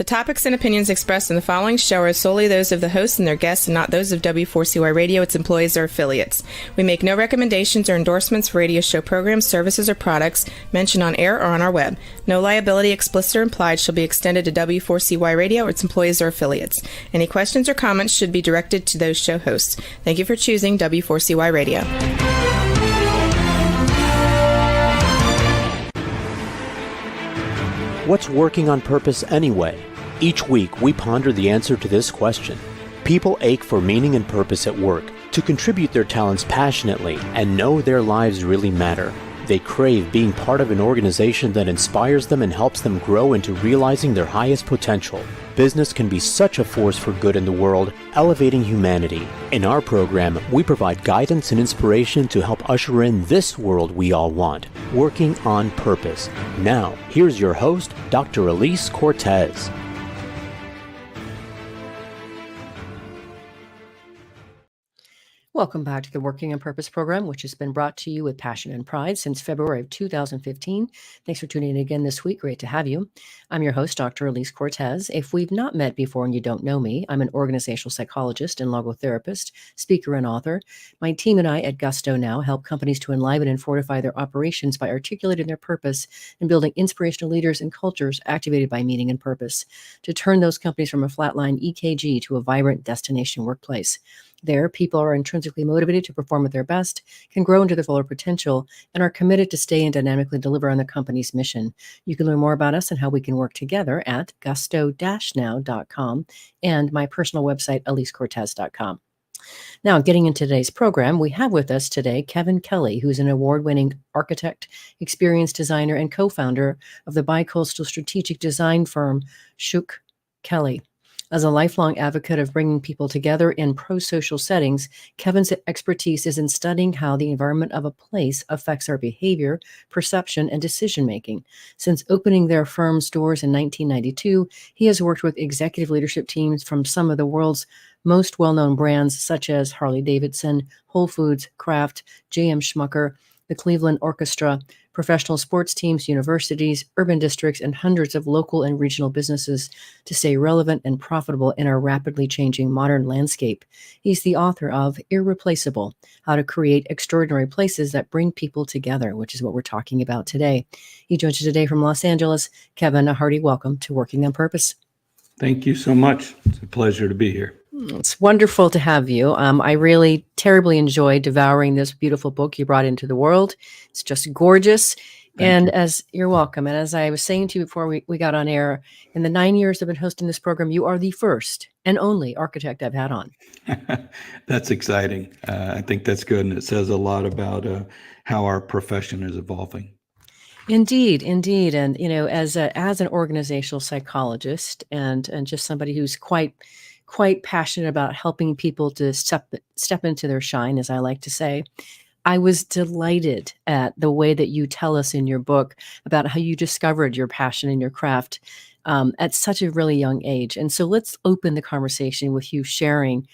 topics and opinions expressed in the following show are solely those of the hosts and their guests and not those of W4CY Radio, its employees, or affiliates. We make no recommendations or endorsements for radio show programs, services, or products mentioned on air or on our web. No liability, explicit or implied, shall be extended to W4CY Radio or its employees or affiliates. Any questions or comments should be directed to those show hosts. Thank you for choosing W4CY Radio. What's working on purpose anyway? Each week, we ponder the answer to this question. People ache for meaning and purpose at work, to contribute their talents passionately and know their lives really matter. They crave being part of an organization that inspires them and helps them grow into realizing their highest potential. Business can be such a force for good in the world, elevating humanity. In our program, we provide guidance and inspiration to help usher in this world we all want, working on purpose. Now, here's your host, Dr. Elise Cortez. Welcome back to the Working on Purpose program, which has been brought to you with passion and pride since February of 2015. Thanks for tuning in again this week. Great to have you. I'm your host, Dr. Elise Cortez. If we've not met before and you don't know me, I'm an organizational psychologist and logotherapist, speaker, and author. My team and I at Gusto Now help companies to enliven and fortify their operations by articulating their purpose and building inspirational leaders and cultures activated by meaning and purpose to turn those companies from a flatline EKG to a vibrant destination workplace. There, people are intrinsically motivated to perform at their best, can grow into their fuller potential, and are committed to stay and dynamically deliver on the company's mission. You can learn more about us and how we can work together at gusto-now.com and my personal website, elisecortez.com. Now, getting into today's program, we have with us today Kevin Kelly, who's an award-winning architect, experienced designer, and co-founder of the bi-coastal strategic design firm, Shook Kelly. As a lifelong advocate of bringing people together in pro-social settings, Kevin's expertise is in studying how the environment of a place affects our behavior, perception, and decision-making. Since opening their firm's doors in 1992, he has worked with executive leadership teams from some of the world's most well-known brands such as Harley-Davidson, Whole Foods, Kraft, J.M. Schmucker, the Cleveland Orchestra, professional sports teams, universities, urban districts, and hundreds of local and regional businesses to stay relevant and profitable in our rapidly changing modern landscape. He's the author of Irreplaceable: How to Create Extraordinary Places That Bring People Together, which is what we're talking about today. He joins us today from Los Angeles. Kevin, a hearty welcome to Working on Purpose. Thank you so much. It's a pleasure to be here. It's wonderful to have you. I really terribly enjoyed devouring this beautiful book you brought into the world. It's just gorgeous. Thank you. You're welcome. And as I was saying to you before we got on air, in the 9 years I've been hosting this program, you are the first and only architect I've had on. That's exciting. I think that's good. And it says a lot about how our profession is evolving. Indeed. And, as an organizational psychologist and just somebody who's quite passionate about helping people to step into their shine, as I like to say, I was delighted at the way that you tell us in your book about how you discovered your passion in your craft at such a really young age. And so let's open the conversation with you sharing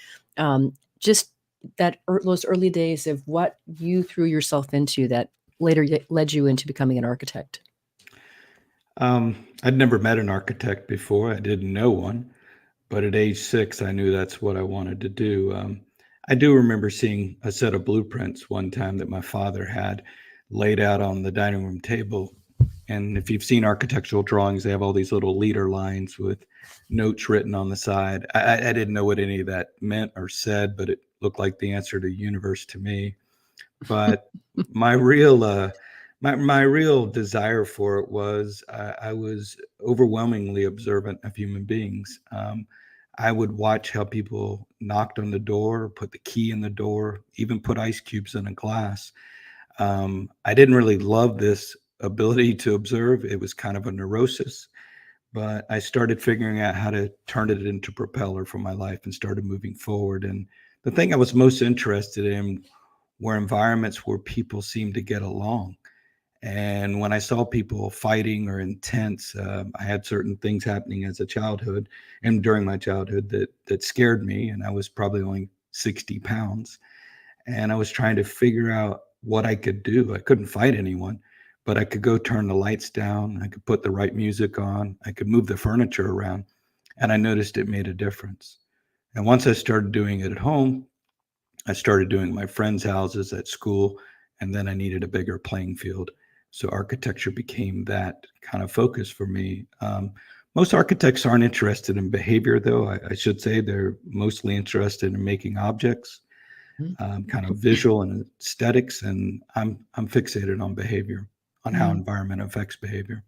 just those early days of what you threw yourself into that later led you into becoming an architect. I'd never met an architect before. I didn't know one. But at age 6, I knew that's what I wanted to do. I do remember seeing a set of blueprints one time that my father had laid out on the dining room table. And if you've seen architectural drawings, they have all these little leader lines with notes written on the side. I didn't know what any of that meant or said, but it looked like the answer to the universe to me. But my real desire for it was I was overwhelmingly observant of human beings. I would watch how people knocked on the door, put the key in the door, even put ice cubes in a glass. I didn't really love this ability to observe. It was kind of a neurosis, but I started figuring out how to turn it into propeller for my life and started moving forward. And the thing I was most interested in were environments where people seemed to get along. And when I saw people fighting or intense, I had certain things happening as a childhood and during my childhood that scared me. And I was probably only 60 pounds. And I was trying to figure out what I could do. I couldn't fight anyone, but I could go turn the lights down. I could put the right music on. I could move the furniture around. And I noticed it made a difference. And once I started doing it at home, I started doing my friends' houses at school, and then I needed a bigger playing field. So architecture became that kind of focus for me. Most architects aren't interested in behavior, though. I should say they're mostly interested in making objects, kind of visual and aesthetics, and I'm fixated on behavior, on how environment affects behavior.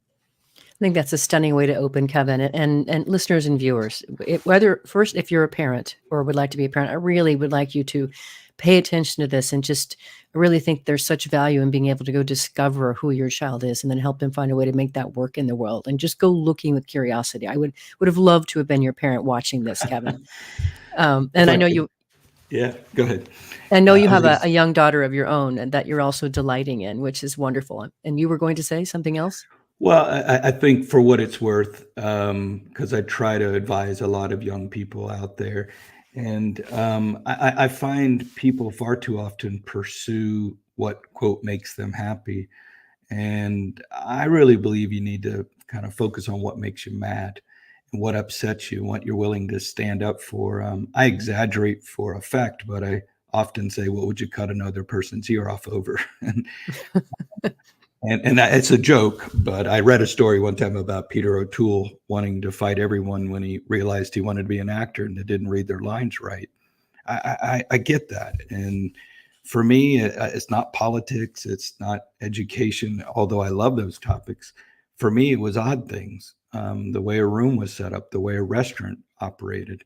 I think that's a stunning way to open, Kevin, and listeners and viewers. Whether first, if you're a parent or would like to be a parent, I really would like you to pay attention to this and just really think there's such value in being able to go discover who your child is and then help them find a way to make that work in the world and just go looking with curiosity. I would have loved to have been your parent watching this, Kevin. And I know you. Yeah, go ahead. I know you have a young daughter of your own and that you're also delighting in, which is wonderful. And you were going to say something else? Well, I think for what it's worth, because I try to advise a lot of young people out there, and I find people far too often pursue what, quote, makes them happy. And I really believe you need to kind of focus on what makes you mad and what upsets you, and what you're willing to stand up for. I exaggerate for effect, but I often say, what would you cut another person's ear off over? And it's a joke, but I read a story one time about Peter O'Toole wanting to fight everyone when he realized he wanted to be an actor and they didn't read their lines right. I get that. And for me, it's not politics. It's not education, although I love those topics. For me, it was odd things, the way a room was set up, the way a restaurant operated.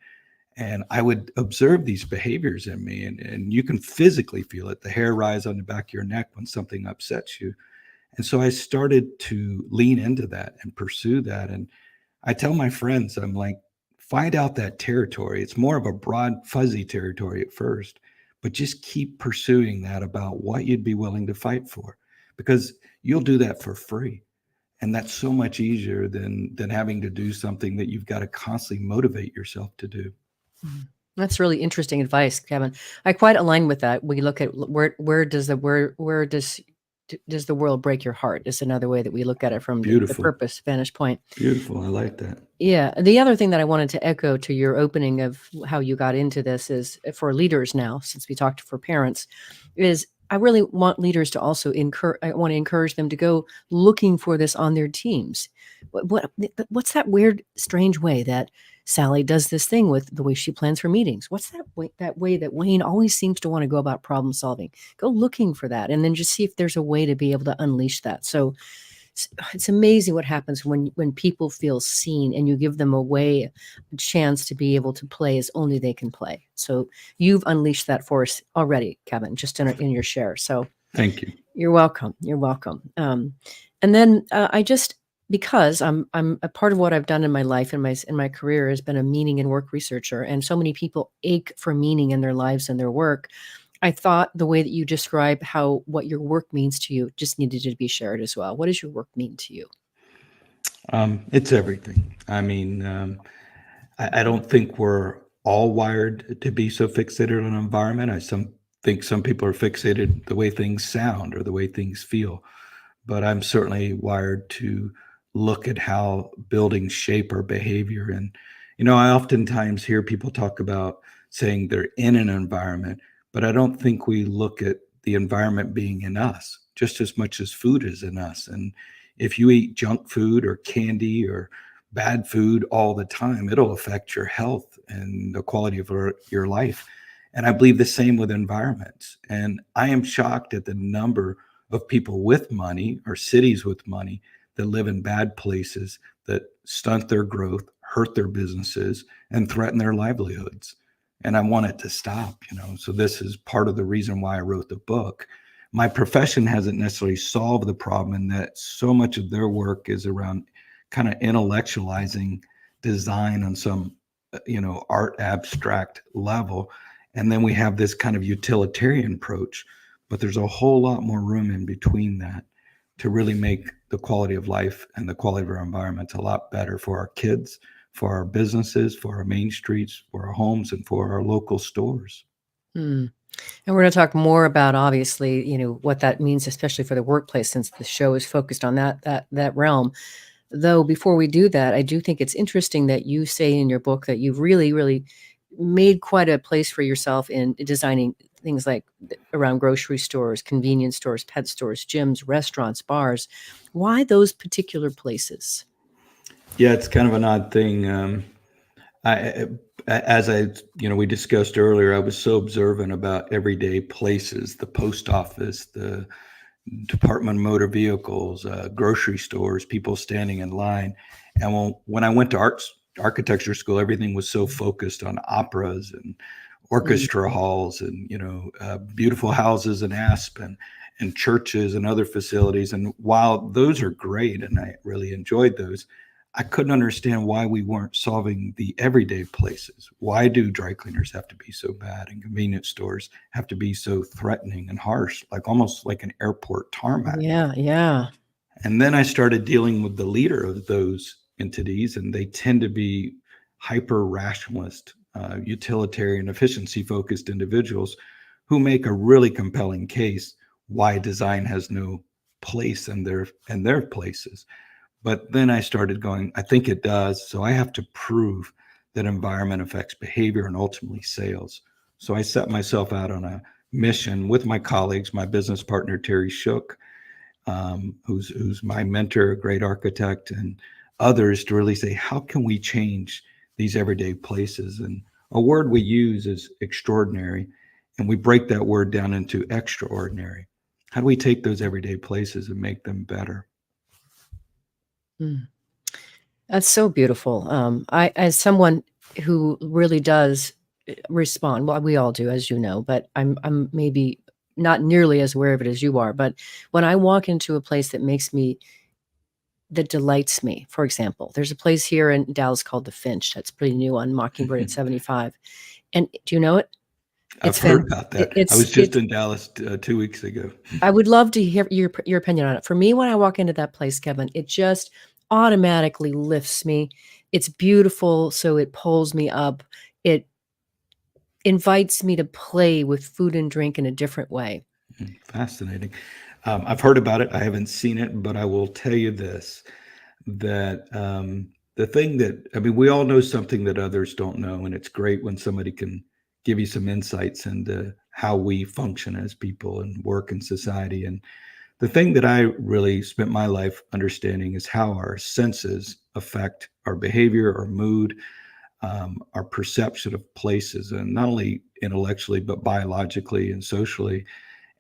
And I would observe these behaviors in me, and you can physically feel it. The hair rise on the back of your neck when something upsets you. And so I started to lean into that and pursue that. And I tell my friends, I'm like, find out that territory. It's more of a broad, fuzzy territory at first, but just keep pursuing that about what you'd be willing to fight for, because you'll do that for free. And that's so much easier than having to do something that you've got to constantly motivate yourself to do. That's really interesting advice, Kevin. I quite align with that. We look at where does the world break your heart is another way that we look at it from the purpose vantage point. Beautiful. I like that. Yeah. The other thing that I wanted to echo to your opening of how you got into this is for leaders now, since we talked for parents, is I really want leaders to also encourage them to go looking for this on their teams. What's that weird, strange way that Sally does this thing with the way she plans her meetings? What's that way that Wayne always seems to want to go about problem solving? Go looking for that and then just see if there's a way to be able to unleash that. So it's amazing what happens when people feel seen and you give them a chance to be able to play as only they can play. So you've unleashed that for us already, Kevin, just in your share. So thank you. You're welcome. You're welcome. And then because I'm a part of what I've done in my life and in my career has been a meaning and work researcher, and so many people ache for meaning in their lives and their work. I thought the way that you describe what your work means to you just needed to be shared as well. What does your work mean to you? It's everything. I mean, I don't think we're all wired to be so fixated on environment. I think some people are fixated the way things sound or the way things feel, but I'm certainly wired to look at how buildings shape our behavior. And, I oftentimes hear people talk about saying they're in an environment, but I don't think we look at the environment being in us just as much as food is in us. And if you eat junk food or candy or bad food all the time, it'll affect your health and the quality of your life. And I believe the same with environments. And I am shocked at the number of people with money or cities with money that live in bad places that stunt their growth, hurt their businesses, and threaten their livelihoods. And I want it to stop, So this is part of the reason why I wrote the book. My profession hasn't necessarily solved the problem in that so much of their work is around kind of intellectualizing design on some, art abstract level. And then we have this kind of utilitarian approach, but there's a whole lot more room in between that to really make the quality of life and the quality of our environment a lot better for our kids, for our businesses, for our main streets, for our homes, and for our local stores. And we're going to talk more about, obviously, what that means, especially for the workplace, since the show is focused on that realm. Though before we do that, I do think it's interesting that you say in your book that you've really, really made quite a place for yourself in designing things like around grocery stores, convenience stores, pet stores, gyms, restaurants, bars. Why those particular places? Yeah, it's kind of an odd thing. As we discussed earlier, I was so observant about everyday places, the post office, the Department of Motor Vehicles, grocery stores, people standing in line. And when I went to architecture school, everything was so focused on operas and orchestra halls and, beautiful houses in Aspen and churches and other facilities. And while those are great, and I really enjoyed those, I couldn't understand why we weren't solving the everyday places. Why do dry cleaners have to be so bad and convenience stores have to be so threatening and harsh, like almost like an airport tarmac? Yeah. And then I started dealing with the leader of those entities, and they tend to be hyper rationalist, utilitarian, efficiency focused individuals who make a really compelling case why design has no place in their places. But then I started going, I think it does. So I have to prove that environment affects behavior and ultimately sales. So I set myself out on a mission with my colleagues, my business partner, Terry Shook, who's my mentor, a great architect, and others, to really say, how can we change these everyday places? And a word we use is extraordinary, and we break that word down into extraordinary. How do we take those everyday places and make them better? That's so beautiful. I, as someone who really does respond, well, we all do, as you know, but I'm maybe not nearly as aware of it as you are. But when I walk into a place that delights me, for example, there's a place here in Dallas called the Finch that's pretty new on Mockingbird at 75. And do you know it? I've heard about that. I was just in Dallas 2 weeks ago. I would love to hear your opinion on it. For me, when I walk into that place, Kevin, it just automatically lifts me. It's beautiful, so it pulls me up. It invites me to play with food and drink in a different way. Fascinating. I've heard about it. I haven't seen it, but I will tell you this, that the thing that, I mean, we all know something that others don't know, and it's great when somebody can give you some insights into how we function as people and work in society. And the thing that I really spent my life understanding is how our senses affect our behavior, our mood, our perception of places, and not only intellectually, but biologically and socially.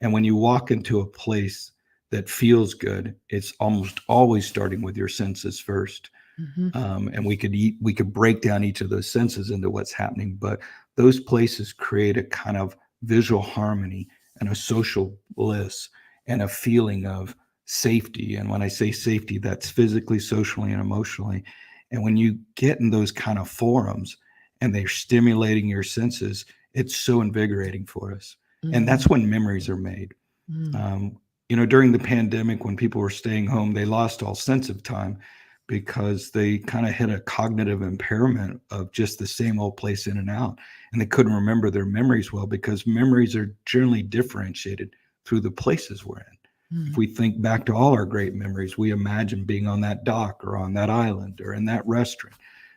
And when you walk into a place that feels good, it's almost always starting with your senses first. And we could break down each of those senses into what's happening, but those places create a kind of visual harmony and a social bliss and a feeling of safety. And when I say safety, that's physically, socially, and emotionally. And when you get in those kind of forums and they're stimulating your senses, it's so invigorating for us. And that's when memories are made. During the pandemic, when people were staying home, they lost all sense of time because they kind of hit a cognitive impairment of just the same old place in and out. And they couldn't remember their memories well because memories are generally differentiated through the places we're in. If we think back to all our great memories, we imagine being on that dock or on that island or in that restaurant.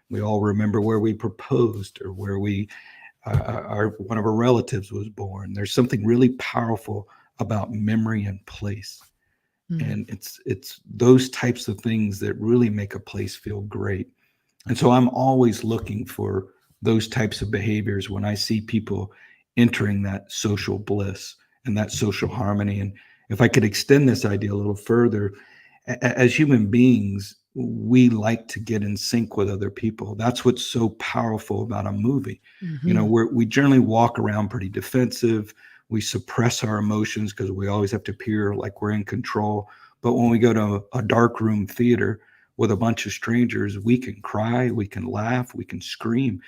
We all remember where we proposed or where one of our relatives was born. There's something really powerful about memory and place. And it's those types of things that really make a place feel great. And so I'm always looking for those types of behaviors when I see people entering that social bliss and that social harmony. And if I could extend this idea a little further, as human beings, we like to get in sync with other people. That's what's so powerful about a movie. We generally walk around pretty defensive. We suppress our emotions because we always have to appear like we're in control. But when we go to a dark room theater with a bunch of strangers, we can cry, we can laugh, we can scream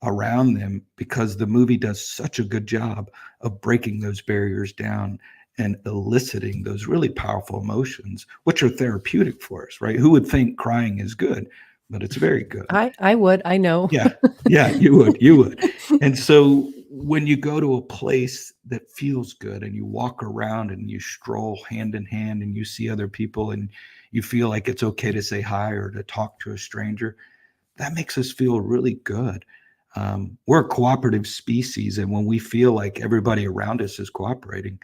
around them because the movie does such a good job of breaking those barriers down and eliciting those really powerful emotions, which are therapeutic for us, right? Who would think crying is good? But it's very good. I would, I know. Yeah, you would. And so when you go to a place that feels good and you walk around and you stroll hand in hand and you see other people and you feel like it's okay to say hi or to talk to a stranger, that makes us feel really good. We're a cooperative species, and when we feel like everybody around us is cooperating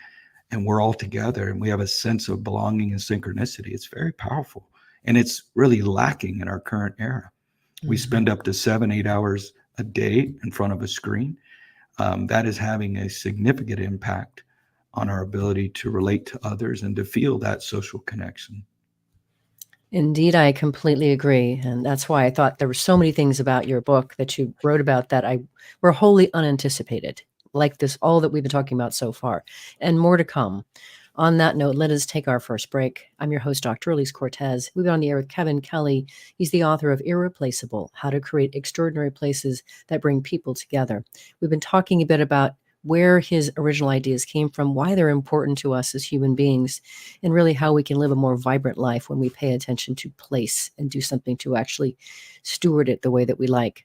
and we're all together and we have a sense of belonging and synchronicity, it's very powerful. And it's really lacking in our current era. We spend up to 7-8 hours a day in front of a screen. That is having a significant impact on our ability to relate to others and to feel that social connection. Indeed, I completely agree. And that's why I thought there were so many things about your book that you wrote about that were wholly unanticipated, like this, all that we've been talking about so far, and more to come. On that note, let us take our first break. I'm your host, Dr. Elise Cortez. We've been on the air with Kevin Kelly. He's the author of Irreplaceable: How to Create Extraordinary Places That Bring People Together. We've been talking a bit about where his original ideas came from, why they're important to us as human beings, and really how we can live a more vibrant life when we pay attention to place and do something to actually steward it the way that we like.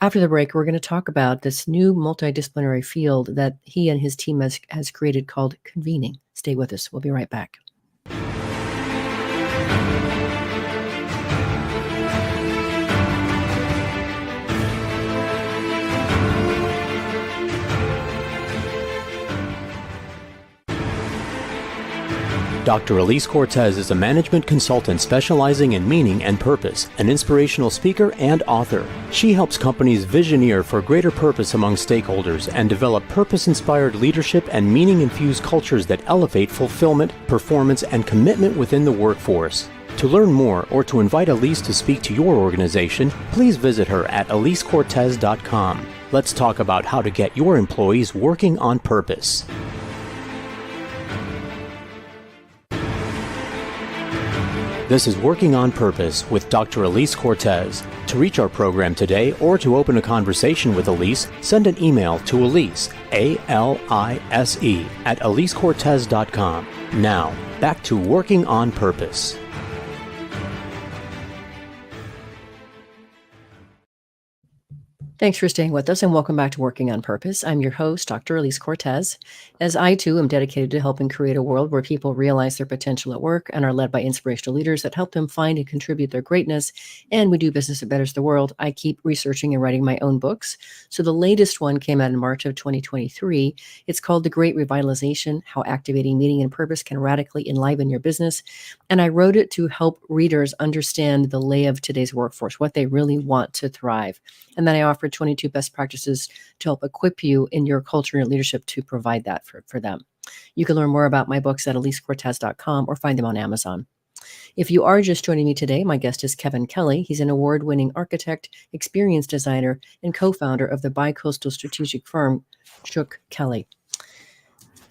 After the break, we're going to talk about this new multidisciplinary field that he and his team has created called convening. Stay with us. We'll be right back. Dr. Elise Cortez is a management consultant specializing in meaning and purpose, an inspirational speaker and author. She helps companies visioneer for greater purpose among stakeholders and develop purpose-inspired leadership and meaning-infused cultures that elevate fulfillment, performance, and commitment within the workforce. To learn more or to invite Elise to speak to your organization, please visit her at elisecortez.com. Let's talk about how to get your employees working on purpose. This is Working on Purpose with Dr. Elise Cortez. To reach our program today or to open a conversation with Elise, send an email to Elise, A-L-I-S-E, at elisecortez.com. Now, back to Working on Purpose. Thanks for staying with us and welcome back to Working on Purpose. I'm your host, Dr. Elise Cortez, as I too am dedicated to helping create a world where people realize their potential at work and are led by inspirational leaders that help them find and contribute their greatness. And we do business that betters the world. I keep researching and writing my own books. So the latest one came out in March of 2023. It's called The Great Revitalization: How Activating Meaning and Purpose Can Radically Enliven Your Business. And I wrote it to help readers understand the lay of today's workforce, what they really want to thrive. And then I offer 22 best practices to help equip you in your culture and leadership to provide that for them. You can learn more about my books at elisecortez.com or find them on Amazon. If you are just joining me today, my guest is Kevin Kelly. He's an award-winning architect, experience designer, and co-founder of the bi-coastal strategic firm, Shook Kelly.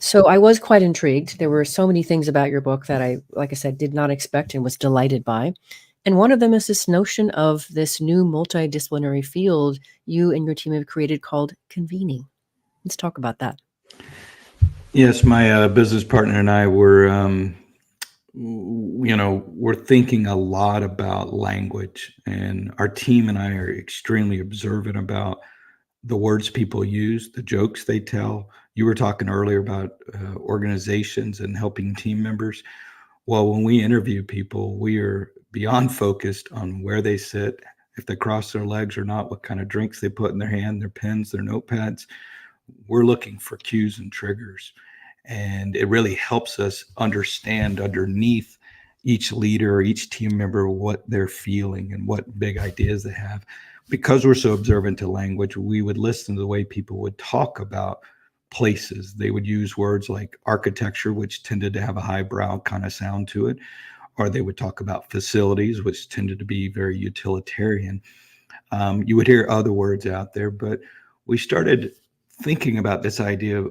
So I was quite intrigued. There were so many things about your book that I, like I said, did not expect and was delighted by. And one of them is this notion of this new multidisciplinary field you and your team have created called convening. Let's talk about that. Yes, my business partner and I were, we're thinking a lot about language, and our team and I are extremely observant about the words people use, the jokes they tell. You were talking earlier about organizations and helping team members. Well, when we interview people, we are beyond focused on where they sit, if they cross their legs or not, what kind of drinks they put in their hand, their pens, their notepads. We're looking for cues and triggers. And it really helps us understand underneath each leader or each team member what they're feeling and what big ideas they have. Because we're so observant to language, we would listen to the way people would talk about places. They would use words like architecture, which tended to have a highbrow kind of sound to it, or they would talk about facilities, which tended to be very utilitarian. You would hear other words out there, but we started thinking about this idea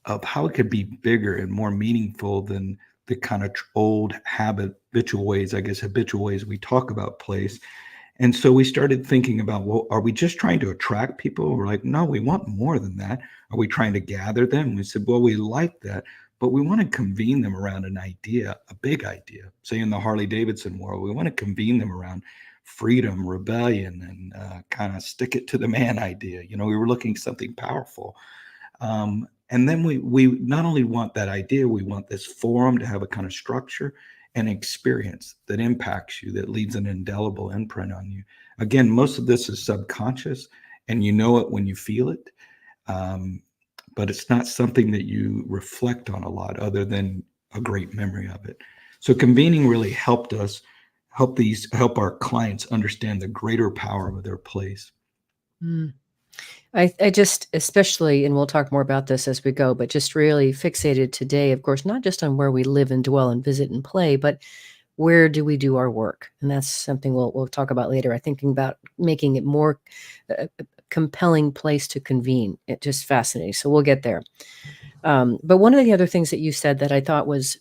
of how it could be bigger and more meaningful than the kind of old habitual ways we talk about place. And so we started thinking about, well, are we just trying to attract people? We're like, no, we want more than that. Are we trying to gather them? We said, well, we like that, but we want to convene them around an idea, a big idea. Say in the Harley Davidson world, we want to convene them around freedom, rebellion, and kind of stick it to the man idea. We were looking at something powerful. And then we not only want that idea, we want this forum to have a kind of structure and experience that impacts you, that leaves an indelible imprint on you. Again, most of this is subconscious, and you know it when you feel it. But it's not something that you reflect on a lot other than a great memory of it. So convening really helped us help our clients understand the greater power of their place. I just especially, and we'll talk more about this as we go, but just really fixated today, of course, not just on where we live and dwell and visit and play, but where do we do our work? And that's something we'll talk about later. I'm thinking about making it more compelling place to convene. It just fascinating. So we'll get there. But one of the other things that you said that I thought was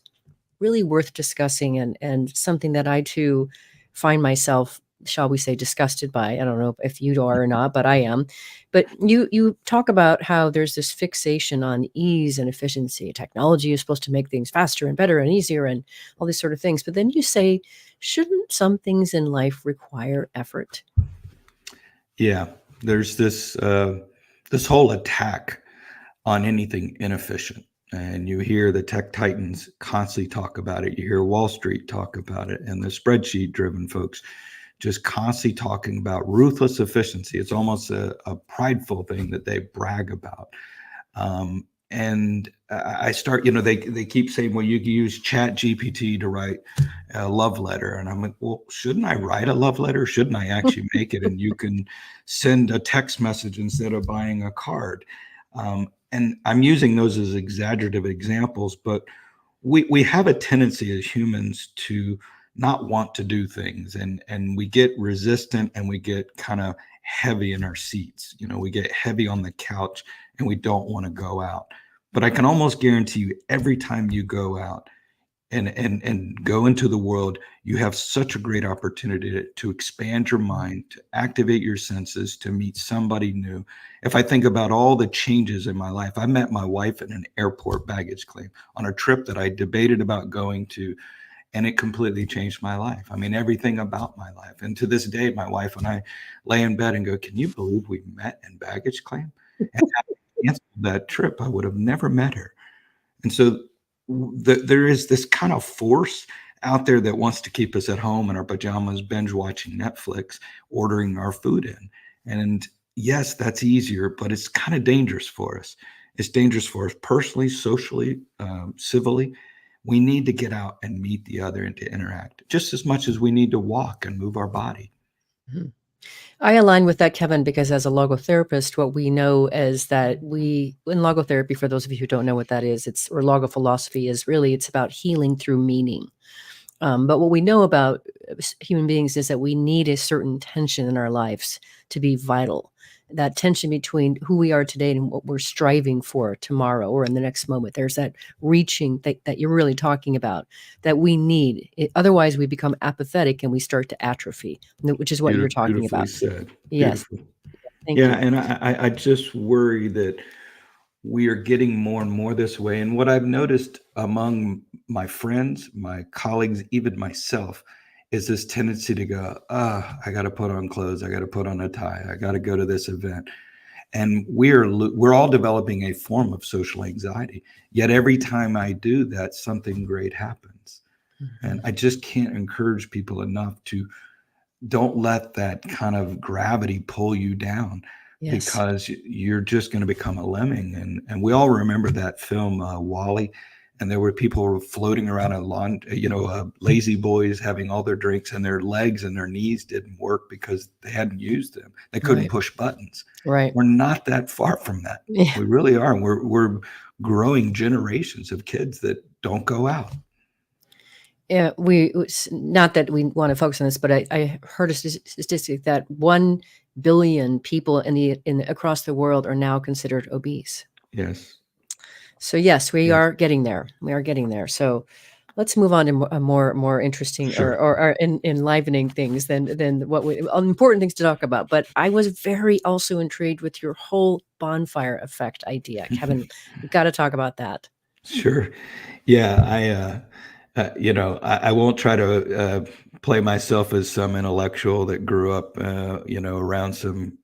really worth discussing and something that I too find myself, shall we say, disgusted by. I don't know if you are or not, but I am. But you talk about how there's this fixation on ease and efficiency. Technology is supposed to make things faster and better and easier and all these sort of things. But then you say, shouldn't some things in life require effort? Yeah, there's this whole attack on anything inefficient. And you hear the tech titans constantly talk about it. You hear Wall Street talk about it, and the spreadsheet driven folks just constantly talking about ruthless efficiency. It's almost a prideful thing that they brag about. And I start, they keep saying, well, you can use Chat GPT to write a love letter. And I'm like, well, shouldn't I write a love letter? Shouldn't I actually make it? And you can send a text message instead of buying a card. And I'm using those as exaggerative examples, but we have a tendency as humans to not want to do things, and we get resistant, and we get kind of heavy in our seats. We get heavy on the couch, and we don't want to go out. But I can almost guarantee you, every time you go out and go into the world, you have such a great opportunity to expand your mind, to activate your senses, to meet somebody new. If I think about all the changes in my life, I met my wife in an airport baggage claim on a trip that I debated about going to, and it completely changed my life. I mean, everything about my life. And to this day, my wife and I lay in bed and go, can you believe we met in baggage claim? And had I canceled that trip, I would have never met her. And so there is this kind of force out there that wants to keep us at home in our pajamas, binge watching Netflix, ordering our food in. And yes, that's easier, but it's kind of dangerous for us. It's dangerous for us personally, socially, civilly. We need to get out and meet the other and to interact just as much as we need to walk and move our body. Mm-hmm. I align with that, Kevin, because as a logotherapist, what we know is that in logotherapy, for those of you who don't know what that is, or logophilosophy is really, it's about healing through meaning. But what we know about human beings is that we need a certain tension in our lives to be vital. That tension between who we are today and what we're striving for tomorrow or in the next moment. There's that reaching that you're really talking about that we need. Otherwise, we become apathetic and we start to atrophy, which is what you're talking about. Said. Yes. Thank you. And I just worry that we are getting more and more this way. And what I've noticed among my friends, my colleagues, even myself, is this tendency to go, I got to put on clothes. I got to put on a tie. I got to go to this event. And we're all developing a form of social anxiety. Yet every time I do that, something great happens. Mm-hmm. And I just can't encourage people enough to don't let that kind of gravity pull you down. Yes. Because you're just going to become a lemming. And we all remember that film, WALL-E. And there were people floating around a lawn, lazy boys having all their drinks, and their legs and their knees didn't work because they hadn't used them. They couldn't push buttons. Right. We're not that far from that. Yeah. We really are. We're growing generations of kids that don't go out. Yeah, not that we want to focus on this, but I heard a statistic that 1 billion people across the world are now considered obese. Yes. So yes, we are getting there. We are getting there. So let's move on to more interesting or enlivening things than what important things to talk about. But I was very also intrigued with your whole bonfire effect idea, Kevin. We've got to talk about that. Sure. Yeah, I won't try to play myself as some intellectual that grew up, around some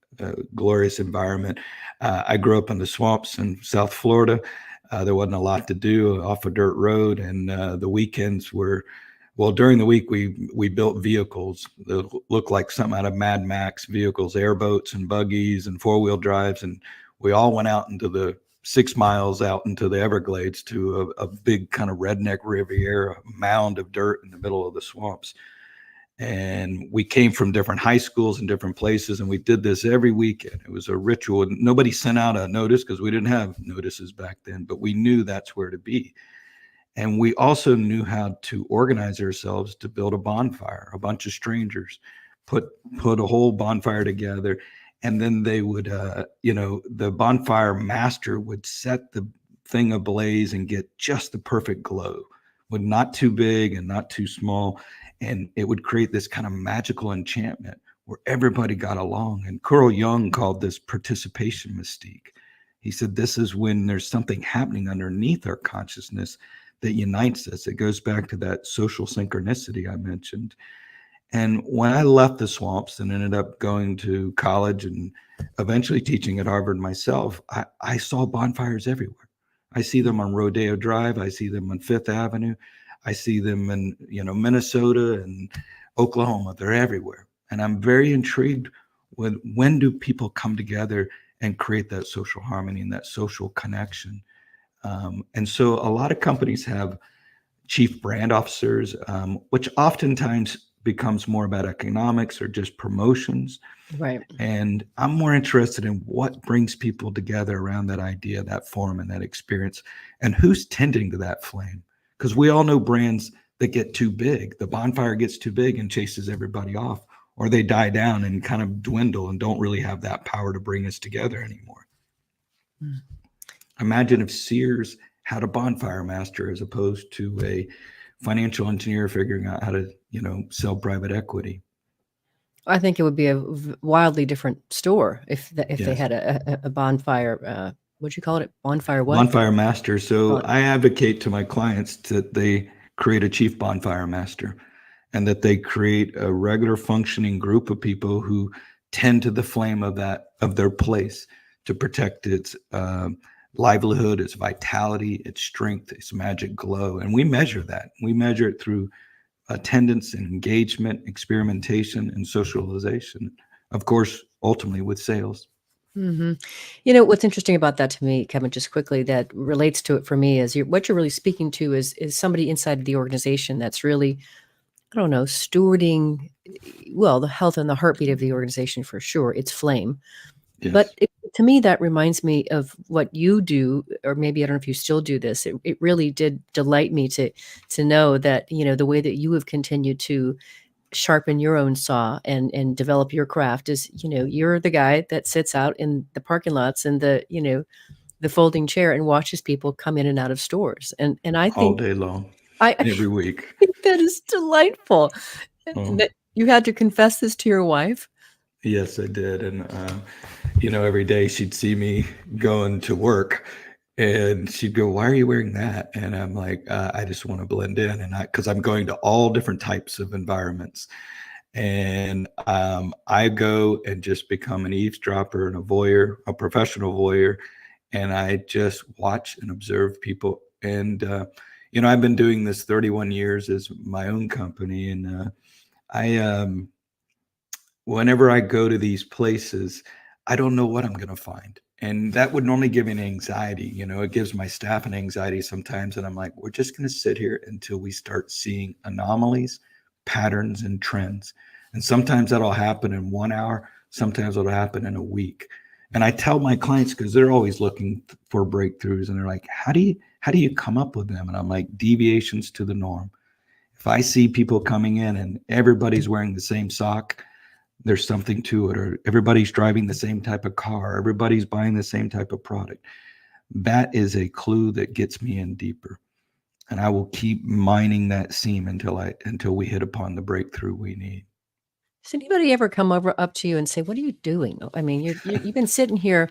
glorious environment. I grew up in the swamps in South Florida. There wasn't a lot to do off a dirt road, and the weekends were, well, during the week we built vehicles that looked like something out of Mad Max vehicles, airboats and buggies and four-wheel drives, and we all went out into the 6 miles out into the Everglades to a big kind of redneck Riviera mound of dirt in the middle of the swamps. And we came from different high schools and different places, and we did this every weekend. It was a ritual. Nobody sent out a notice because we didn't have notices back then, but we knew that's where to be. And we also knew how to organize ourselves to build a bonfire. A bunch of strangers put a whole bonfire together, and then they would, the bonfire master would set the thing ablaze and get just the perfect glow, with not too big and not too small. And it would create this kind of magical enchantment where everybody got along. And Carl Jung called this participation mystique. He said, this is when there's something happening underneath our consciousness that unites us. It goes back to that social synchronicity I mentioned. And when I left the swamps and ended up going to college and eventually teaching at Harvard myself, I saw bonfires everywhere. I see them on Rodeo Drive. I see them on Fifth Avenue. I see them in, Minnesota and Oklahoma. They're everywhere. And I'm very intrigued with, when do people come together and create that social harmony and that social connection? And so a lot of companies have chief brand officers, which oftentimes becomes more about economics or just promotions. Right. And I'm more interested in what brings people together around that idea, that form, and that experience, and who's tending to that flame. Because we all know brands that get too big. The bonfire gets too big and chases everybody off, or they die down and kind of dwindle and don't really have that power to bring us together anymore. Mm. Imagine if Sears had a bonfire master as opposed to a financial engineer figuring out how to, sell private equity. I think it would be a wildly different store if they had a bonfire. What'd you call it? Bonfire what? Bonfire master. So I advocate to my clients that they create a chief bonfire master, and that they create a regular functioning group of people who tend to the flame of their place to protect its livelihood, its vitality, its strength, its magic glow. And we measure that. We measure it through attendance and engagement, experimentation, and socialization. Of course, ultimately with sales. Mm-hmm. What's interesting about that to me, Kevin, just quickly, that relates to it for me is what you're really speaking to is somebody inside the organization that's really, I don't know, stewarding, well, the health and the heartbeat of the organization for sure. It's flame. Yes. But to me, that reminds me of what you do, or maybe I don't know if you still do this. It really did delight me to know that, the way that you have continued to sharpen your own saw and develop your craft is, you're the guy that sits out in the parking lots and the folding chair and watches people come in and out of stores. And I think all day long, every week. I think that is delightful. That you had to confess this to your wife. Yes, I did. And, every day she'd see me going to work and she'd go, "Why are you wearing that?" And I'm like, I just want to blend in. And because I'm going to all different types of environments. And I go and just become an eavesdropper and a voyeur, a professional voyeur. And I just watch and observe people. And, I've been doing this 31 years as my own company. And whenever I go to these places, I don't know what I'm going to find. And that would normally give me an anxiety. It gives my staff an anxiety sometimes. And I'm like, we're just going to sit here until we start seeing anomalies, patterns, and trends. And sometimes that'll happen in 1 hour. Sometimes it'll happen in a week. And I tell my clients, because they're always looking for breakthroughs, and they're like, how do you come up with them? And I'm like, deviations to the norm. If I see people coming in and everybody's wearing the same sock, there's something to it. Or everybody's driving the same type of car, everybody's buying the same type of product. That is a clue that gets me in deeper. And I will keep mining that seam until we hit upon the breakthrough we need. Does anybody ever come up to you and say, "What are you doing?" I mean, you've been sitting here,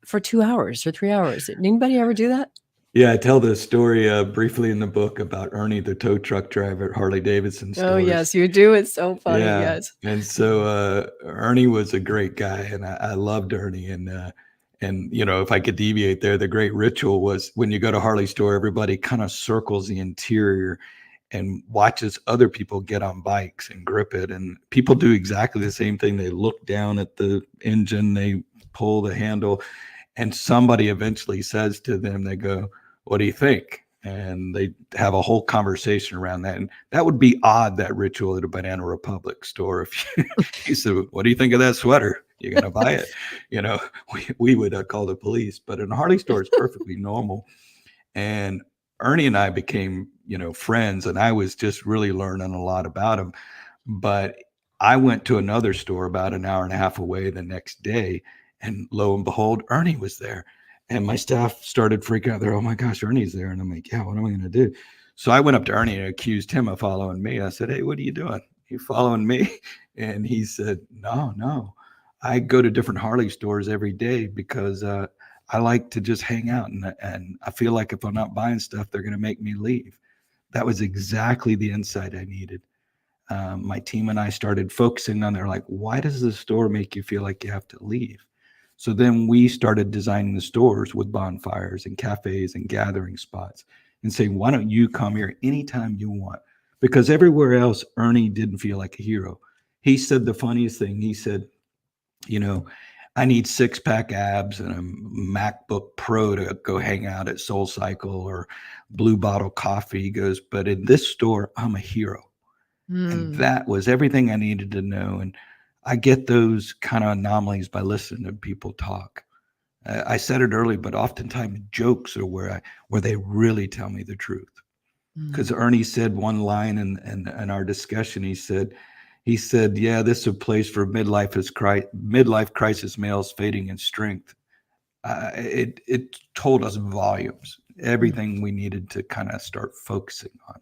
for 2 hours or 3 hours. Did anybody ever do that? Yeah, I tell this story briefly in the book about Ernie, the tow truck driver at Harley Davidson Oh, stores. yes, you do. It's so funny. Yeah, Yes. and so, Ernie was a great guy, and I loved Ernie, and, if I could deviate there, the great ritual was when you go to Harley store, everybody kinda circles the interior and watches other people get on bikes and grip it, and people do exactly the same thing. They look down at the engine, they pull the handle, and somebody eventually says to them, they go, "What do you think?" And they have a whole conversation around that. And that would be odd, that ritual at a Banana Republic store. If you said, "What do you think of that sweater? You gonna buy it?" You know, we would call the police. But in a Harley store, it's perfectly normal. And Ernie and I became, friends, and I was just really learning a lot about him. But I went to another store about an hour and a half away the next day, and lo and behold, Ernie was there. And my staff started freaking out. They're, "Oh my gosh, Ernie's there." And I'm like, "Yeah, what am I going to do?" So I went up to Ernie and accused him of following me. I said, "Hey, what are you doing? You following me?" And he said, "No, no. I go to different Harley stores every day because I like to just hang out. And I feel like if I'm not buying stuff, they're going to make me leave." That was exactly the insight I needed. My team and I started focusing on, they're like, "Why does the store make you feel like you have to leave?" So then we started designing the stores with bonfires and cafes and gathering spots and saying, "Why don't you come here anytime you want?" Because everywhere else, Ernie didn't feel like a hero. He said the funniest thing. He said, you know, "I need six pack abs and a MacBook Pro to go hang out at Soul Cycle or Blue Bottle Coffee." He goes, "But in this store, I'm a hero." And Mm. that was everything I needed to know. And I get those kind of anomalies by listening to people talk. I said it early, but oftentimes jokes are where they really tell me the truth. Because Mm. Ernie said one line in our discussion. He said, "Yeah, this is a place for midlife crisis males fading in strength." It told us volumes, Mm. everything we needed to kind of start focusing on.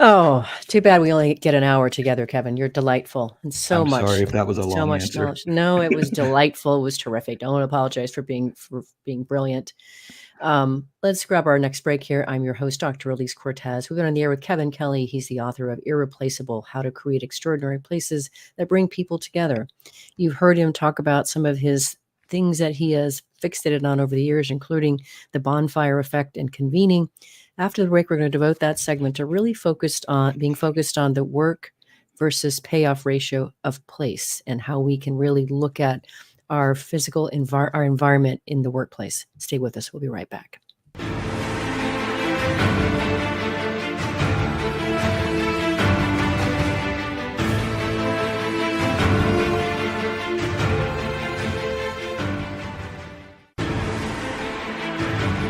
Oh, too bad we only get an hour together, Kevin. You're delightful and I'm sorry if that was a so long much answer. knowledge. No, it was delightful. It was terrific. Don't apologize for being brilliant. Let's grab our next break here. I'm your host, Dr. Elise Cortez. We've been on the air with Kevin Kelly. He's the author of Irreplaceable: How to Create Extraordinary Places That Bring People Together. You've heard him talk about some of his things that he has fixated on over the years, including the bonfire effect and convening. After the break, we're going to devote that segment to really focused on the work versus payoff ratio of place and how we can really look at our physical our environment in the workplace. Stay with us. We'll be right back.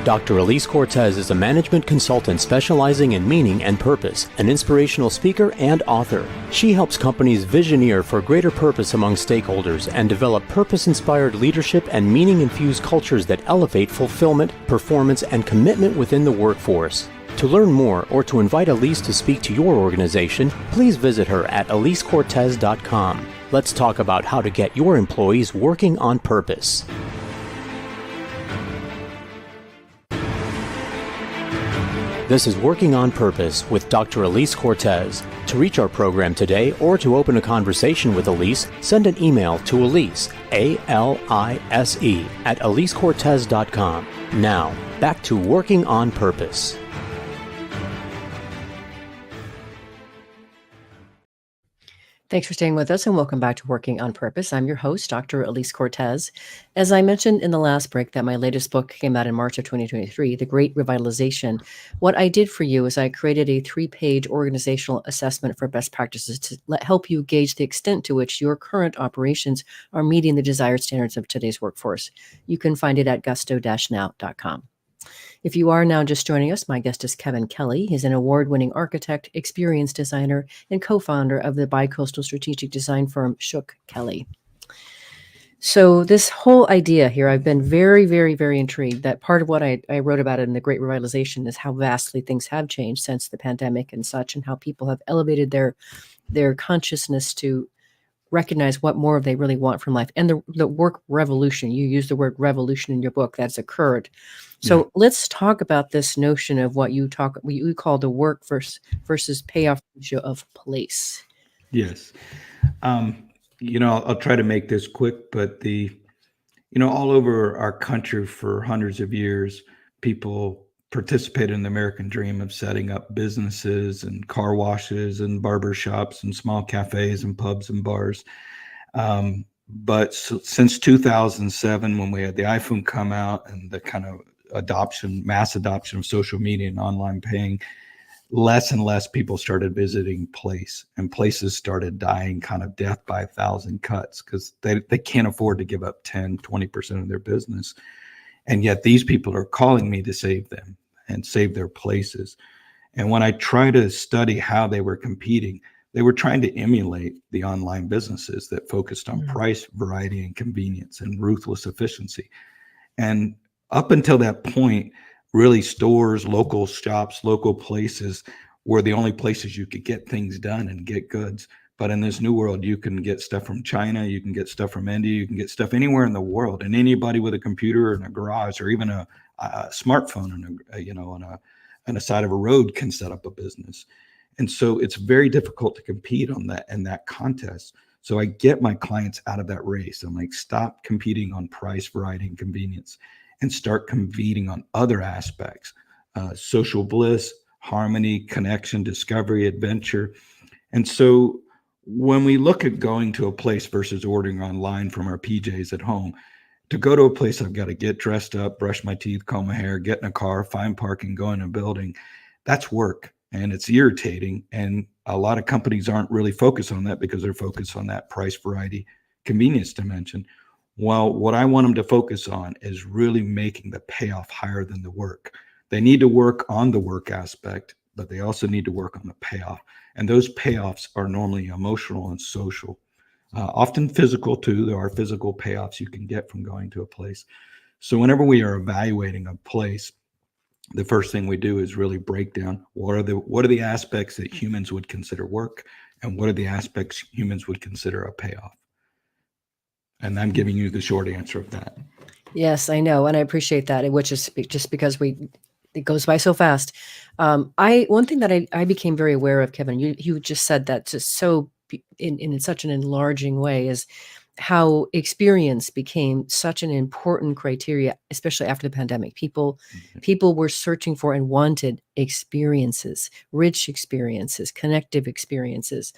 Dr. Elise Cortez is a management consultant specializing in meaning and purpose, an inspirational speaker and author. She helps companies visioneer for greater purpose among stakeholders and develop purpose-inspired leadership and meaning-infused cultures that elevate fulfillment, performance, and commitment within the workforce. To learn more or to invite Elise to speak to your organization, please visit her at elisecortez.com. Let's talk about how to get your employees working on purpose. This is Working on Purpose with Dr. Elise Cortez. To reach our program today or to open a conversation with Elise, send an email to Elise, A-L-I-S-E, at elisecortez.com. Now, back to Working on Purpose. Thanks for staying with us and welcome back to Working on Purpose. I'm your host, Dr. Elise Cortez. As I mentioned in the last break that my latest book came out in March of 2023, The Great Revitalization, what I did for you is I created a 3-page organizational assessment for best practices to help you gauge the extent to which your current operations are meeting the desired standards of today's workforce. You can find it at gusto-now.com. If you are now just joining us, my guest is Kevin Kelly. He's an award-winning architect, experience designer, and co-founder of the bi-coastal strategic design firm Shook Kelly. So this whole idea here, I've been very, very, very intrigued that part of what I wrote about in The Great Revitalization is how vastly things have changed since the pandemic and such, and how people have elevated their consciousness to recognize what more they really want from life. And the work revolution, you use the word revolution in your book, that's occurred. So let's talk about this notion of what you call the work versus payoff ratio of place. Yes. I'll try to make this quick, but all over our country for hundreds of years, people participated in the American dream of setting up businesses and car washes and barber shops and small cafes and pubs and bars. But since 2007, when we had the iPhone come out and the kind of mass adoption of social media and online paying, less and less people started visiting and places started dying kind of death by 1,000 cuts because they can't afford to give up 10-20% of their business. And yet these people are calling me to save them and save their places. And when I try to study how they were competing, they were trying to emulate the online businesses that focused on price, variety, and convenience and ruthless efficiency. And up until that point, really stores, local shops, local places were the only places you could get things done and get goods. But in this new world, you can get stuff from China, you can get stuff from India, you can get stuff anywhere in the world. And anybody with a computer in a garage or even a smartphone on a side of a road can set up a business. And so it's very difficult to compete on that in that contest. So I get my clients out of that race. I'm like, stop competing on price, variety, and convenience, and start competing on other aspects, social bliss, harmony, connection, discovery, adventure. And so when we look at going to a place versus ordering online from our PJs at home, to go to a place, I've got to get dressed up, brush my teeth, comb my hair, get in a car, find parking, go in a building. That's work, and it's irritating. And a lot of companies aren't really focused on that because they're focused on that price, variety, convenience dimension. Well, what I want them to focus on is really making the payoff higher than the work. They need to work on the work aspect, but they also need to work on the payoff. And those payoffs are normally emotional and social, often physical too. There are physical payoffs you can get from going to a place. So whenever we are evaluating a place, the first thing we do is really break down what are the aspects that humans would consider work, and what are the aspects humans would consider a payoff. And I'm giving you the short answer of that. Yes, I know. And I appreciate that, which is just because it goes by so fast. One thing that I became very aware of, Kevin, you just said that just so in such an enlarging way, is how experience became such an important criteria, especially after the pandemic. People were searching for and wanted experiences, rich experiences, connective experiences.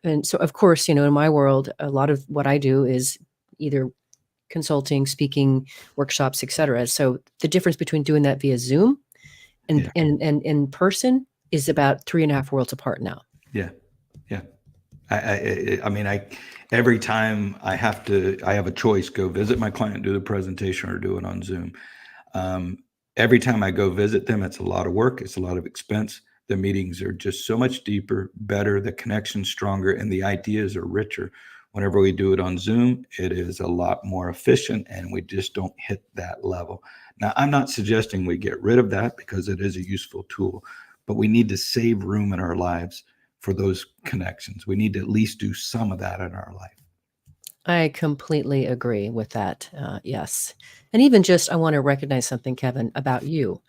And so, of course, in my world, a lot of what I do is either consulting, speaking, workshops, etc. So the difference between doing that via Zoom and in person is about 3.5 worlds apart now. Yeah. I mean, every time I have a choice: go visit my client, do the presentation, or do it on Zoom. Every time I go visit them, it's a lot of work. It's a lot of expense. The meetings are just so much deeper, better. The connection's stronger, and the ideas are richer. Whenever we do it on Zoom, it is a lot more efficient, and we just don't hit that level. Now, I'm not suggesting we get rid of that because it is a useful tool, but we need to save room in our lives for those connections. We need to at least do some of that in our life. I completely agree with that. Yes. And even just, I want to recognize something, Kevin, about you.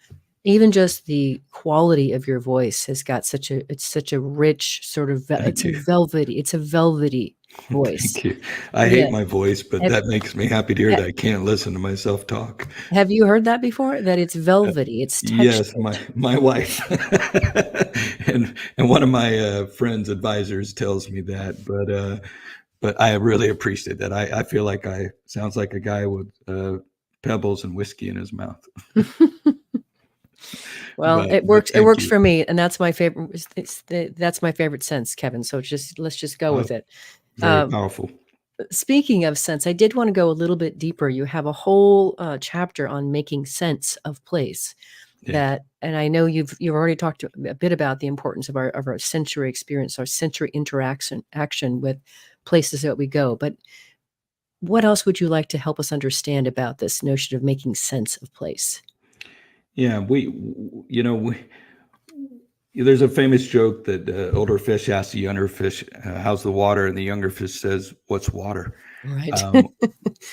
Even just the quality of your voice has got it's such a rich sort of, it's a velvety voice. Thank you. I hate my voice, but that makes me happy to hear that I can't listen to myself talk. Have you heard that before? That it's velvety, it's textured. Yes, my wife and one of my friends, advisors, tells me that, but I really appreciate that. I feel like sounds like a guy with pebbles and whiskey in his mouth. Well, it works. It works for me, and that's my favorite. That's my favorite sense, Kevin. So let's just go with it. Very powerful. Speaking of sense, I did want to go a little bit deeper. You have a whole chapter on making sense of place. And I know you've already talked a bit about the importance of our sensory experience, our sensory action with places that we go. But what else would you like to help us understand about this notion of making sense of place? Yeah, There's a famous joke that older fish ask the younger fish, how's the water? And the younger fish says, what's water? Right. Um,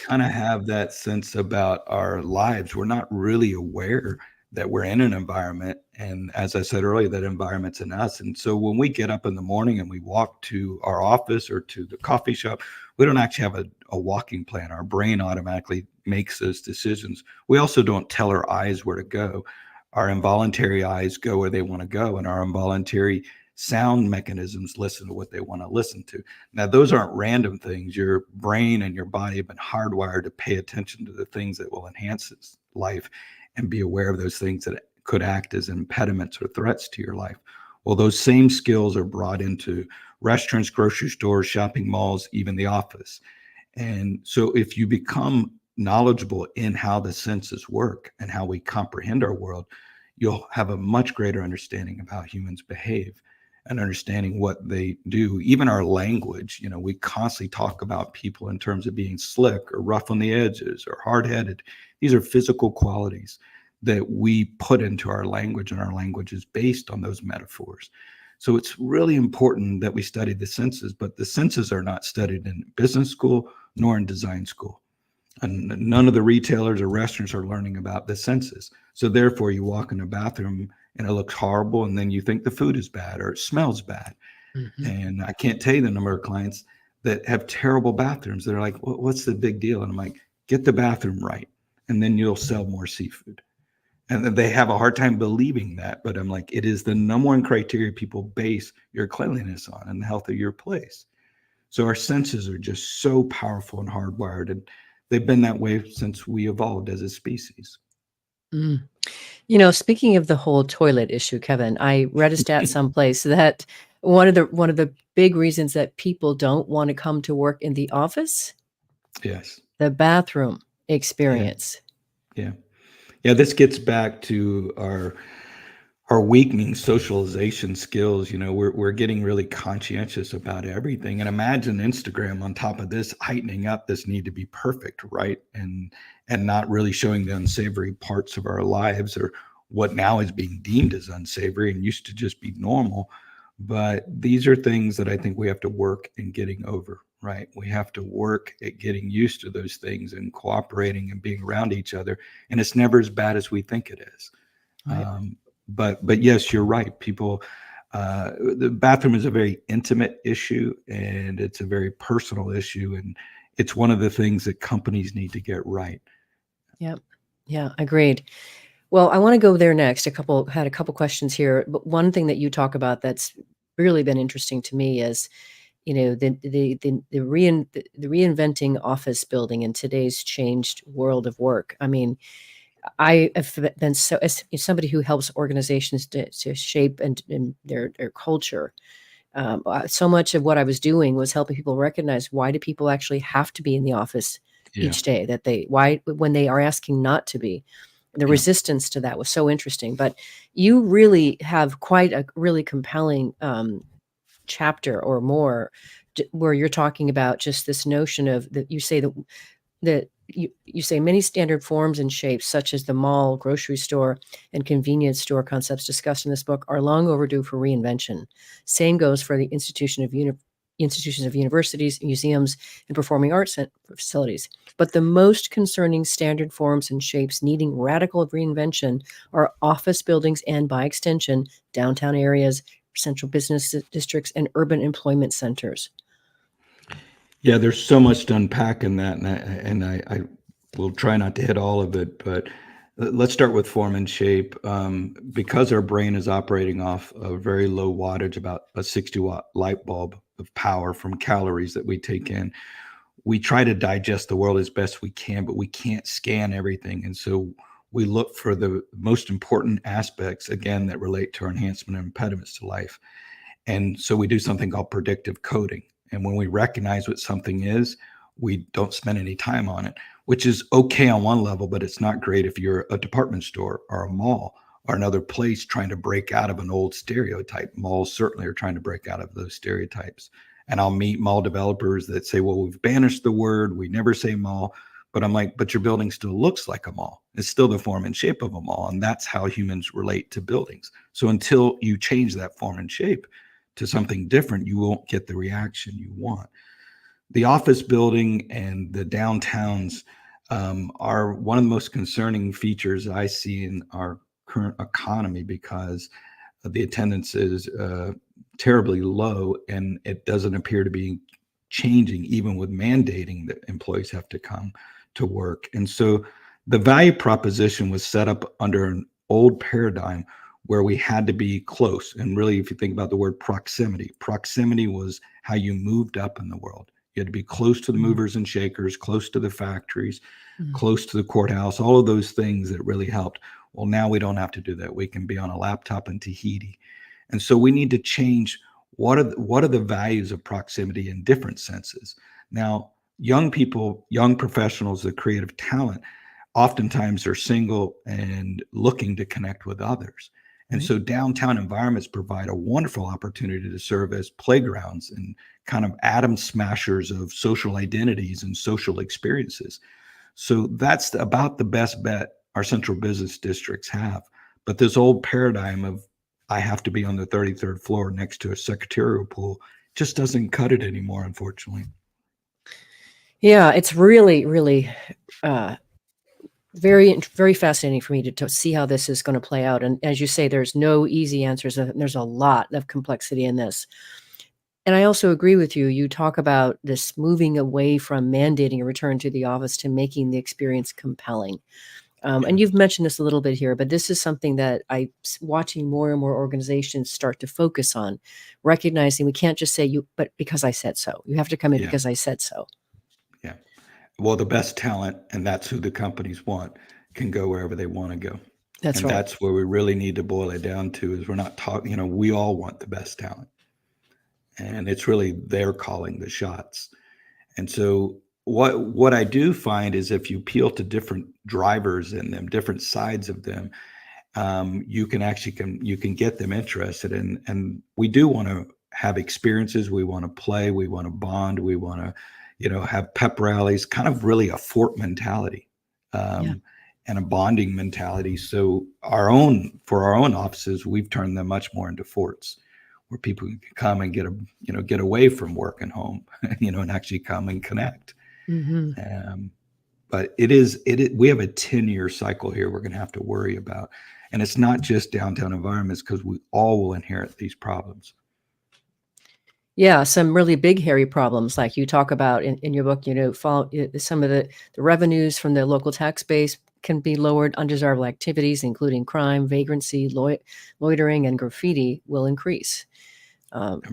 kind of have that sense about our lives. We're not really aware that we're in an environment. And as I said earlier, that environment's in us. And so when we get up in the morning and we walk to our office or to the coffee shop, we don't actually have a walking plan. Our brain automatically makes those decisions. We also don't tell our eyes where to go. Our involuntary eyes go where they want to go, and our involuntary sound mechanisms listen to what they want to listen to. Now, those aren't random things. Your brain and your body have been hardwired to pay attention to the things that will enhance its life and be aware of those things that could act as impediments or threats to your life. Well, those same skills are brought into restaurants, grocery stores, shopping malls, even the office. And so if you become knowledgeable in how the senses work and how we comprehend our world, you'll have a much greater understanding of how humans behave and understanding what they do. Even our language, we constantly talk about people in terms of being slick or rough on the edges or hard-headed. These are physical qualities that we put into our language, and our language is based on those metaphors. So it's really important that we study the senses, but the senses are not studied in business school nor in design school. And none of the retailers or restaurants are learning about the senses. So therefore, you walk in a bathroom and it looks horrible, and then you think the food is bad or it smells bad. Mhm. And I can't tell you the number of clients that have terrible bathrooms. They're like, what's the big deal? And I'm like, get the bathroom right, and then you'll sell more seafood. And then they have a hard time believing that. But I'm like, it is the number one criteria people base your cleanliness on and the health of your place. So our senses are just so powerful and hardwired, and they've been that way since we evolved as a species. Mm. Speaking of the whole toilet issue, Kevin, I read a stat someplace that one of the big reasons that people don't want to come to work in the office, Yes. the bathroom Yeah. experience. Yeah. Yeah. This gets back to our weakening socialization skills. We're getting really conscientious about everything. And imagine Instagram on top of this, heightening up this need to be perfect, right? And not really showing the unsavory parts of our lives, or what now is being deemed as unsavory and used to just be normal. But these are things that I think we have to work in getting over, right? We have to work at getting used to those things and cooperating and being around each other. And it's never as bad as we think it is. Right. But yes, you're right. People, the bathroom is a very intimate issue, and it's a very personal issue, and it's one of the things that companies need to get right. Yep. Yeah, agreed. Well, I want to go there next. Had a couple questions here, but one thing that you talk about that's really been interesting to me is, the reinventing office building in today's changed world of work. I mean, I have been as somebody who helps organizations to shape and their culture. So much of what I was doing was helping people recognize, why do people actually have to be in the office Yeah. each day? Why, when they are asking not to be, the Yeah. resistance to that was so interesting. But you really have quite a really compelling chapter or more, where you're talking about just this notion of that. You say that you say many standard forms and shapes, such as the mall, grocery store, and convenience store concepts discussed in this book, are long overdue for reinvention. Same goes for the institutions of universities, museums, and performing arts facilities. But the most concerning standard forms and shapes needing radical reinvention are office buildings and, by extension, downtown areas, central business districts, and urban employment centers. Yeah, there's so much to unpack in that, and I will try not to hit all of it, but let's start with form and shape. Because our brain is operating off a very low wattage, about a 60-watt light bulb of power from calories that we take in, we try to digest the world as best we can, but we can't scan everything. And so we look for the most important aspects, again, that relate to our enhancement and impediments to life. And so we do something called predictive coding. And when we recognize what something is, we don't spend any time on it, which is okay on one level, but it's not great if you're a department store or a mall or another place trying to break out of an old stereotype. Malls certainly are trying to break out of those stereotypes. And I'll meet mall developers that say, well, we've banished the word, we never say mall. But I'm like, but your building still looks like a mall. It's still the form and shape of a mall. And that's how humans relate to buildings. So until you change that form and shape to something different, you won't get the reaction you want. The office building and the downtowns are one of the most concerning features I see in our current economy, because the attendance is terribly low, and it doesn't appear to be changing, even with mandating that employees have to come to work. And so the value proposition was set up under an old paradigm where we had to be close. And really, if you think about the word proximity was how you moved up in the world. You had to be close to the movers and shakers, close to the factories, close to the courthouse, all of those things that really helped. Well, now we don't have to do that. We can be on a laptop in Tahiti. And so we need to change what are the values of proximity in different senses. Now, young people, young professionals, the creative talent, oftentimes are single and looking to connect with others. And so downtown environments provide a wonderful opportunity to serve as playgrounds and kind of atom smashers of social identities and social experiences. So that's about the best bet our central business districts have. But this old paradigm of I have to be on the 33rd floor next to a secretarial pool just doesn't cut it anymore, unfortunately. Yeah, it's really, really very, very fascinating for me to see how this is going to play out. And as you say, there's no easy answers. There's a lot of complexity in this. And I also agree with you. You talk about this moving away from mandating a return to the office to making the experience compelling. And you've mentioned this a little bit here, but this is something that I'm watching more and more organizations start to focus on, recognizing we can't just say but because I said so. You have to come in because I said so. Yeah. Well, the best talent, and that's who the companies want, can go wherever they want to go. That's and right. That's where we really need to boil it down to, is we're not talking, we all want the best talent. And it's really they're calling the shots. And so what I do find is if you peel to different drivers in them, different sides of them, you can get them interested in. And we do want to have experiences. We want to play. We want to bond. We want to, have pep rallies, kind of really a fort mentality, and a bonding mentality. So for our own offices, we've turned them much more into forts, where people can come and get away from work and home, and actually come and connect. But we have a 10-year cycle here we're going to have to worry about. And it's not just downtown environments, because we all will inherit these problems. Yeah, some really big, hairy problems, like you talk about in your book, follow some of the revenues from the local tax base can be lowered. Undesirable activities, including crime, vagrancy, loitering, and graffiti will increase. It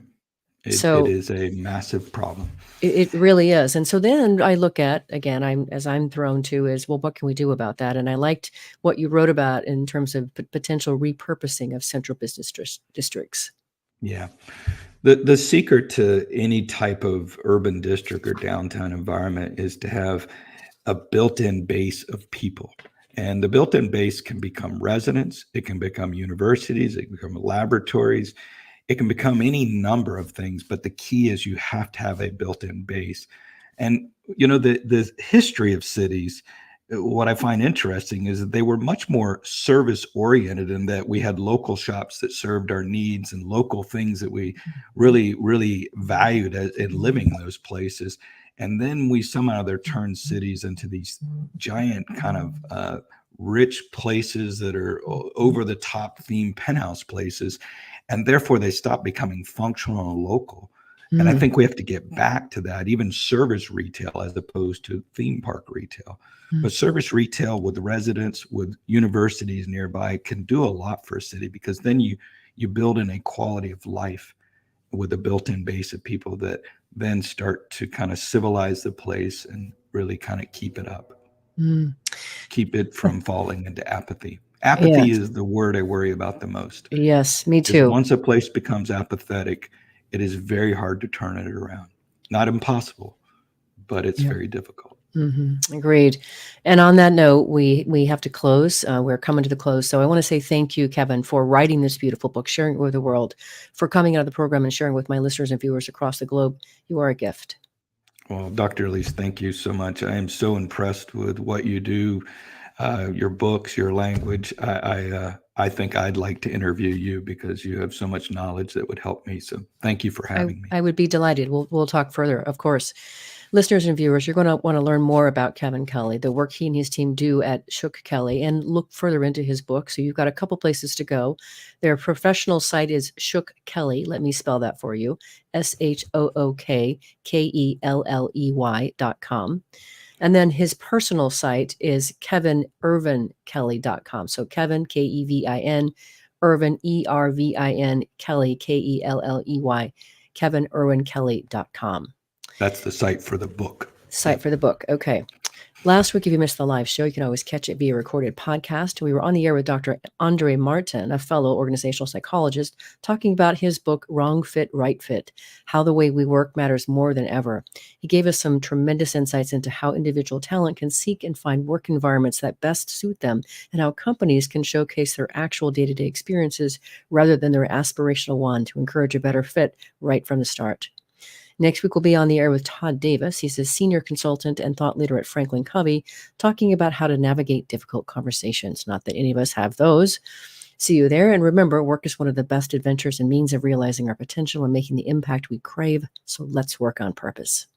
is a massive problem. It really is. And so then I look at, again, I'm thrown to is, well, what can we do about that? And I liked what you wrote about in terms of potential repurposing of central business districts. Yeah. The secret to any type of urban district or downtown environment is to have a built-in base of people. And the built-in base can become residents, it can become universities, it can become laboratories, it can become any number of things. But the key is you have to have a built-in base. And, the history of cities, what I find interesting is that they were much more service oriented, in that we had local shops that served our needs and local things that we really, really valued in living in those places. And then we somehow turned cities into these giant kind of rich places that are over the top themed penthouse places. And therefore they stopped becoming functional and local. And I think we have to get back to that, even service retail as opposed to theme park retail. But service retail with residents, with universities nearby, can do a lot for a city, because then you build in a quality of life with a built-in base of people that then start to kind of civilize the place and really kind of keep it up, keep it from falling into apathy. Apathy is the word I worry about the most. Yes, me too. Once a place becomes apathetic, it is very hard to turn it around. Not impossible, but it's very difficult. Agreed. And on that note, we have to close. We're coming to the close. So I want to say thank you, Kevin, for writing this beautiful book, sharing it with the world, for coming out of the program and sharing with my listeners and viewers across the globe. You are a gift. Well, Dr. Elise, thank you so much. I am so impressed with what you do, your books, your language. I think I'd like to interview you because you have so much knowledge that would help me. So thank you for having me. I would be delighted. We'll talk further, of course. Listeners and viewers, you're going to want to learn more about Kevin Kelly, the work he and his team do at Shook Kelly, and look further into his book. So you've got a couple places to go. Their professional site is Shook Kelly. Let me spell that for you. SHOOKKELLEY.com. And then his personal site is kevinirvinkelly.com. So Kevin, Kevin, Irvin, ERVIN, Kelly, KELLEY, kevinirvinkelly.com. That's the site for the book. Site for the book. Okay. Last week, if you missed the live show, you can always catch it via recorded podcast. We were on the air with Dr. Andre Martin, a fellow organizational psychologist, talking about his book, Wrong Fit, Right Fit, How the Way We Work Matters More Than Ever. He gave us some tremendous insights into how individual talent can seek and find work environments that best suit them, and how companies can showcase their actual day-to-day experiences rather than their aspirational one to encourage a better fit right from the start. Next week, we'll be on the air with Todd Davis. He's a senior consultant and thought leader at Franklin Covey, talking about how to navigate difficult conversations. Not that any of us have those. See you there. And remember, work is one of the best adventures and means of realizing our potential and making the impact we crave. So let's work on purpose.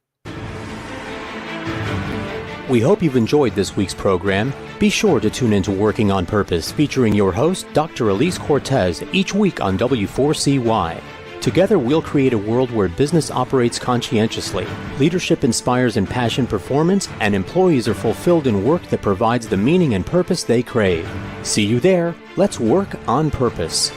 We hope you've enjoyed this week's program. Be sure to tune into Working on Purpose, featuring your host, Dr. Elise Cortez, each week on W4CY. Together, we'll create a world where business operates conscientiously, leadership inspires impassioned performance, and employees are fulfilled in work that provides the meaning and purpose they crave. See you there. Let's work on purpose.